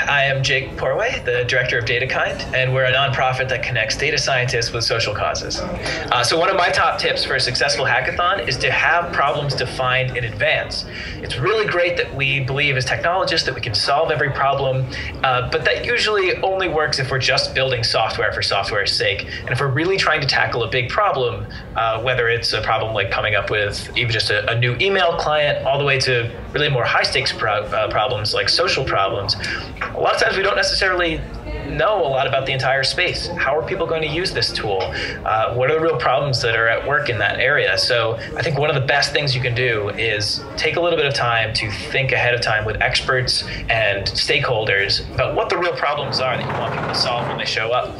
I am Jake Porway, the director of DataKind, and we're a nonprofit that connects data scientists with social causes. So one of my top tips for a successful hackathon is to have problems defined in advance. It's really great that we believe as technologists that we can solve every problem, but that usually only works if we're just building software for software's sake. And if we're really trying to tackle a big problem, whether it's a problem like coming up with even just a new email client, all the way to really more high-stakes problems like social problems, a lot of times we don't necessarily know a lot about the entire space. How are people going to use this tool? What are the real problems that are at work in that area? So I think one of the best things you can do is take a little bit of time to think ahead of time with experts and stakeholders about what the real problems are that you want people to solve when they show up.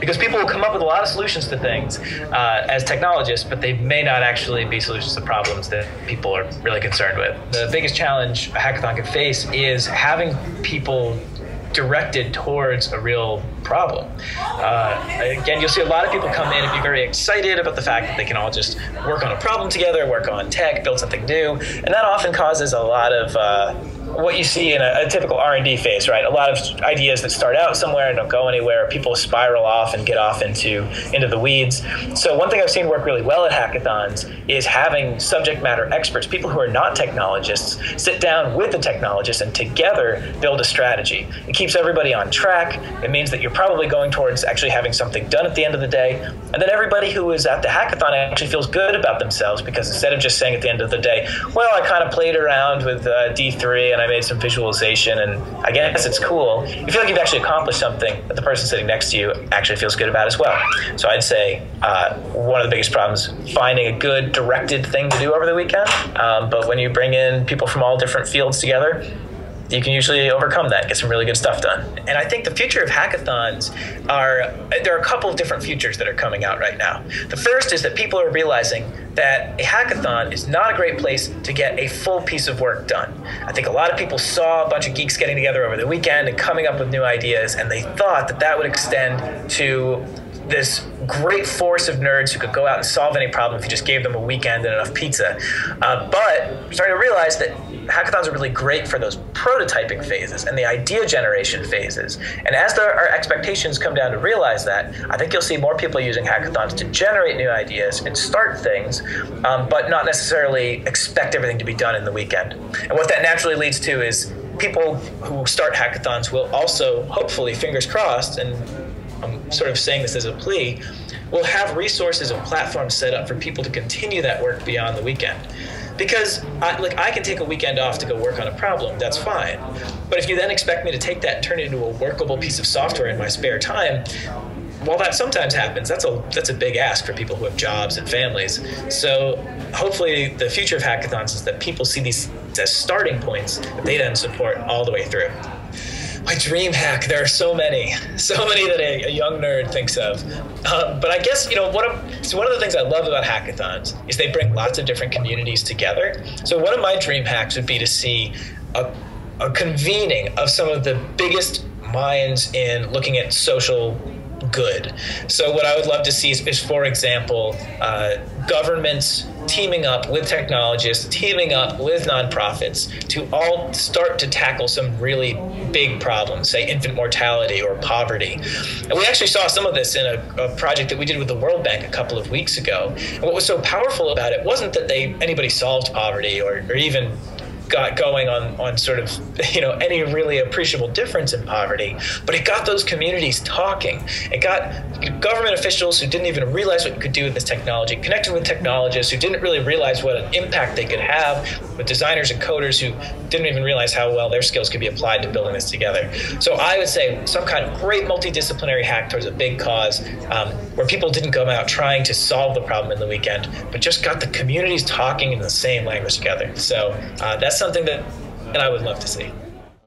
Because people will come up with a lot of solutions to things as technologists, but they may not actually be solutions to problems that people are really concerned with. The biggest challenge a hackathon can face is having people directed towards a real problem. Again, you'll see a lot of people come in and be very excited about the fact that they can all just work on a problem together, work on tech, build something new, and that often causes a lot of what you see in a typical R&D phase, right? A lot of ideas that start out somewhere and don't go anywhere. People spiral off and get off into the weeds. So one thing I've seen work really well at hackathons is having subject matter experts, people who are not technologists, sit down with the technologists and together build a strategy. It keeps everybody on track. It means that you're probably going towards actually having something done at the end of the day. And then everybody who is at the hackathon actually feels good about themselves, because instead of just saying at the end of the day, well, I kind of played around with D3 and I made some visualization and I guess it's cool, you feel like you've actually accomplished something that the person sitting next to you actually feels good about as well. So I'd say one of the biggest problems is finding a good directed thing to do over the weekend. But when you bring in people from all different fields together, you can usually overcome that, get some really good stuff done. And I think the future of hackathons there are a couple of different futures that are coming out right now. The first is that people are realizing that a hackathon is not a great place to get a full piece of work done. I think a lot of people saw a bunch of geeks getting together over the weekend and coming up with new ideas, and they thought that that would extend to this great force of nerds who could go out and solve any problem if you just gave them a weekend and enough pizza. But I'm starting to realize that hackathons are really great for those prototyping phases and the idea generation phases. And as our expectations come down to realize that, I think you'll see more people using hackathons to generate new ideas and start things, but not necessarily expect everything to be done in the weekend. And what that naturally leads to is people who start hackathons will also, hopefully, fingers crossed, and I'm sort of saying this as a plea, we'll have resources and platforms set up for people to continue that work beyond the weekend. Because I can take a weekend off to go work on a problem, that's fine. But if you then expect me to take that and turn it into a workable piece of software in my spare time, while that sometimes happens, that's a big ask for people who have jobs and families. So hopefully the future of hackathons is that people see these as starting points that they then support all the way through. My dream hack, there are so many that a young nerd thinks of. But I guess, one of the things I love about hackathons is they bring lots of different communities together. So one of my dream hacks would be to see a convening of some of the biggest minds in looking at social good. So what I would love to see is for example, governments teaming up with technologists, teaming up with nonprofits to all start to tackle some really big problems, say infant mortality or poverty. And we actually saw some of this in a project that we did with the World Bank a couple of weeks ago. And what was so powerful about it wasn't that anybody solved poverty or even got going on sort of, any really appreciable difference in poverty, but it got those communities talking. It got government officials who didn't even realize what you could do with this technology, connected with technologists who didn't really realize what an impact they could have, with designers and coders who didn't even realize how well their skills could be applied to building this together. So I would say some kind of great multidisciplinary hack towards a big cause, where people didn't go out trying to solve the problem in the weekend, but just got the communities talking in the same language together. So that's something that I would love to see.